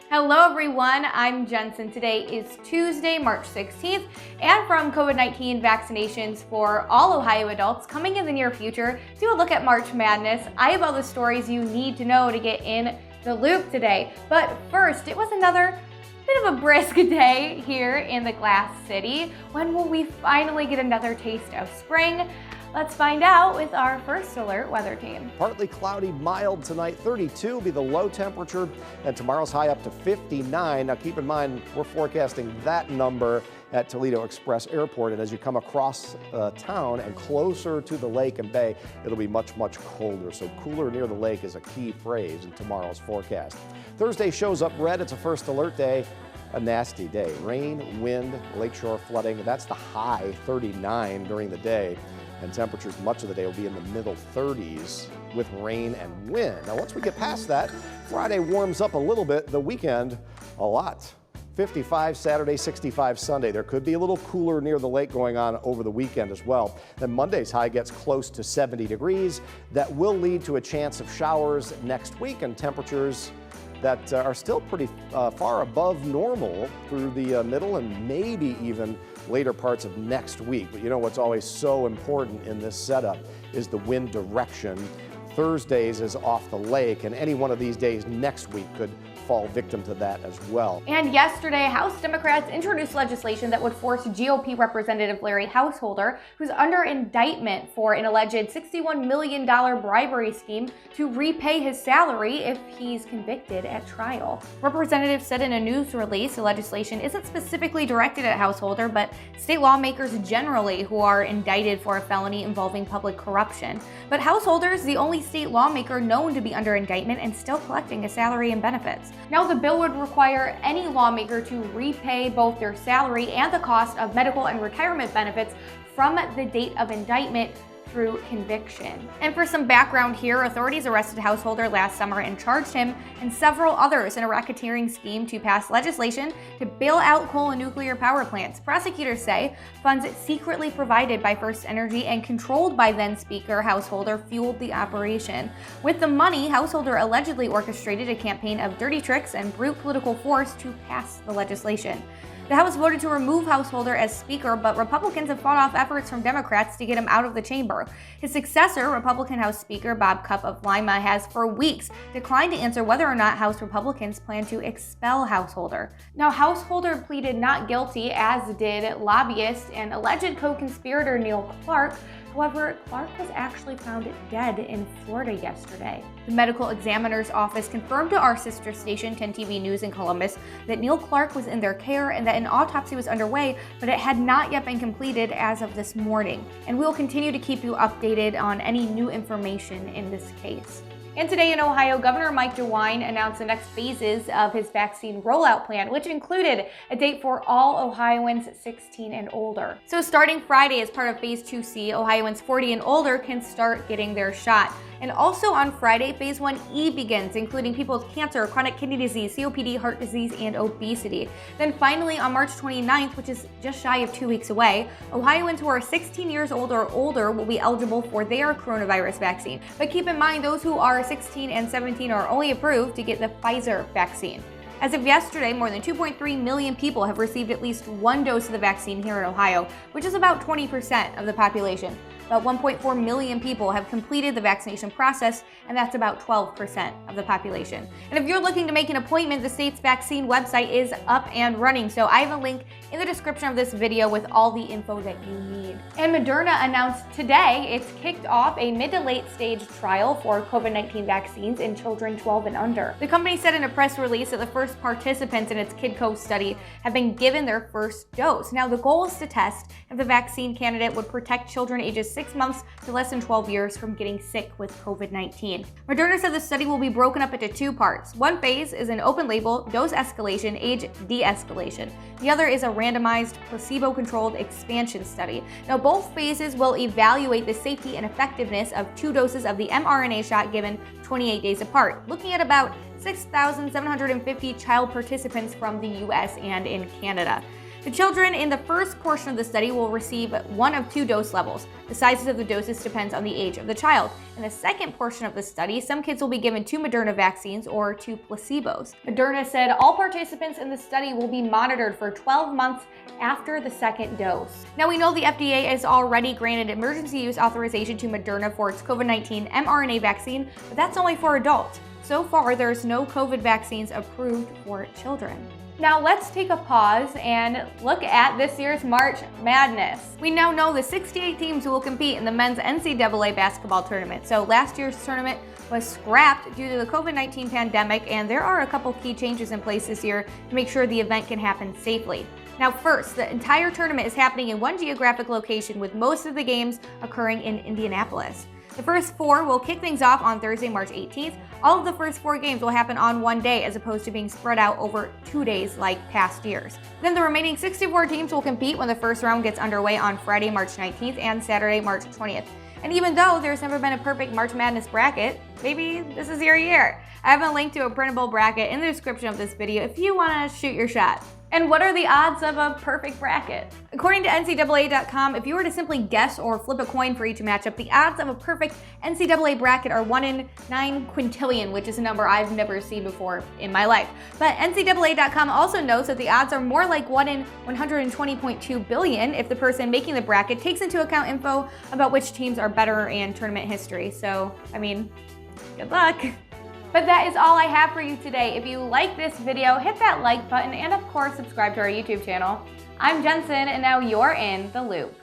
Hello everyone, I'm Jensen. Today is Tuesday, March 16th, and from COVID-19 vaccinations for all Ohio adults coming in the near future to a look at March Madness, I have all the stories you need to know to get in the loop today. But first, it was another bit of a brisk day here in the Glass City. When will we finally get another taste of spring? Let's find out with our first alert weather team. Partly cloudy, mild tonight, 32 will be the low temperature, and tomorrow's high up to 59. Now keep in mind, we're forecasting that number at Toledo Express Airport, and as you come across town and closer to the lake and bay, it'll be much colder. So cooler near the lake is a key phrase in tomorrow's forecast. Thursday shows up red. It's a first alert day. A nasty day. Rain, wind, lakeshore flooding. That's the high, 39 during the day. And temperatures much of the day will be in the middle 30s with rain and wind. Now, once we get past that, Friday warms up a little bit, the weekend a lot. 55 Saturday, 65 Sunday. There could be a little cooler near the lake going on over the weekend as well. Then Monday's high gets close to 70 degrees. That will lead to a chance of showers next week and temperatures that are still pretty far above normal through the middle and maybe even later parts of next week. But you know what's always so important in this setup is the wind direction. Thursdays is off the lake, and any one of these days next week could fall victim to that as well. And yesterday, House Democrats introduced legislation that would force GOP Representative Larry Householder, who's under indictment for an alleged $61 million bribery scheme, to repay his salary if he's convicted at trial. Representatives said in a news release the legislation isn't specifically directed at Householder, but state lawmakers generally who are indicted for a felony involving public corruption. But Householder is the only state lawmaker known to be under indictment and still collecting a salary and benefits. Now, the bill would require any lawmaker to repay both their salary and the cost of medical and retirement benefits from the date of indictment through conviction. And for some background here, authorities arrested Householder last summer and charged him and several others in a racketeering scheme to pass legislation to bail out coal and nuclear power plants. Prosecutors say funds secretly provided by First Energy and controlled by then Speaker Householder fueled the operation. With the money, Householder allegedly orchestrated a campaign of dirty tricks and brute political force to pass the legislation. The House voted to remove Householder as Speaker, but Republicans have fought off efforts from Democrats to get him out of the chamber. His successor, Republican House Speaker Bob Cupp of Lima, has for weeks declined to answer whether or not House Republicans plan to expel Householder. Now, Householder pleaded not guilty, as did lobbyist and alleged co-conspirator Neil Clark. However, Clark was actually found dead in Florida yesterday. The medical examiner's office confirmed to our sister station, 10 TV News in Columbus, that Neil Clark was in their care and that an autopsy was underway, but it had not yet been completed as of this morning. And we'll continue to keep you updated on any new information in this case. And today in Ohio, Governor Mike DeWine announced the next phases of his vaccine rollout plan, which included a date for all Ohioans 16 and older. So starting Friday as part of Phase 2C, Ohioans 40 and older can start getting their shot. And also on Friday, Phase 1E begins, including people with cancer, chronic kidney disease, COPD, heart disease, and obesity. Then finally, on March 29th, which is just shy of 2 weeks away, Ohioans who are 16 years old or older will be eligible for their coronavirus vaccine. But keep in mind, those who are 16 and 17 are only approved to get the Pfizer vaccine. As of yesterday, more than 2.3 million people have received at least one dose of the vaccine here in Ohio, which is about 20% of the population. About 1.4 million people have completed the vaccination process, and that's about 12% of the population. And if you're looking to make an appointment, the state's vaccine website is up and running, so I have a link in the description of this video with all the info that you need. And Moderna announced today it's kicked off a mid to late stage trial for COVID-19 vaccines in children 12 and under. The company said in a press release that the first participants in its KidCo study have been given their first dose. Now, the goal is to test if the vaccine candidate would protect children ages 6 months to less than 12 years from getting sick with COVID-19. Moderna said the study will be broken up into two parts. One phase is an open-label dose escalation, age de-escalation. The other is a randomized, placebo-controlled expansion study. Now, both phases will evaluate the safety and effectiveness of 2 doses of the mRNA shot given 28 days apart, looking at about 6,750 child participants from the US and in Canada. The children in the first portion of the study will receive one of two dose levels. The sizes of the doses depends on the age of the child. In the second portion of the study, some kids will be given 2 Moderna vaccines or 2 placebos. Moderna said all participants in the study will be monitored for 12 months after the second dose. Now we know the FDA has already granted emergency use authorization to Moderna for its COVID-19 mRNA vaccine, but that's only for adults. So far, there's no COVID vaccines approved for children. Now let's take a pause and look at this year's March Madness. We now know the 68 teams who will compete in the men's NCAA basketball tournament. So last year's tournament was scrapped due to the COVID-19 pandemic, and there are a couple key changes in place this year to make sure the event can happen safely. Now first, the entire tournament is happening in one geographic location, with most of the games occurring in Indianapolis. The first 4 will kick things off on Thursday, March 18th. All of the first 4 games will happen on one day as opposed to being spread out over 2 days like past years. Then the remaining 64 teams will compete when the first round gets underway on Friday, March 19th and Saturday, March 20th. And even though there's never been a perfect March Madness bracket, maybe this is your year. I have a link to a printable bracket in the description of this video if you want to shoot your shot. And what are the odds of a perfect bracket? According to NCAA.com, if you were to simply guess or flip a coin for each matchup, the odds of a perfect NCAA bracket are 1 in 9 quintillion, which is a number I've never seen before in my life. But NCAA.com also notes that the odds are more like 1 in 120.2 billion if the person making the bracket takes into account info about which teams are better in tournament history. So, I mean, good luck. But that is all I have for you today. If you like this video, hit that like button and of course subscribe to our YouTube channel. I'm Jensen, and now you're in the loop.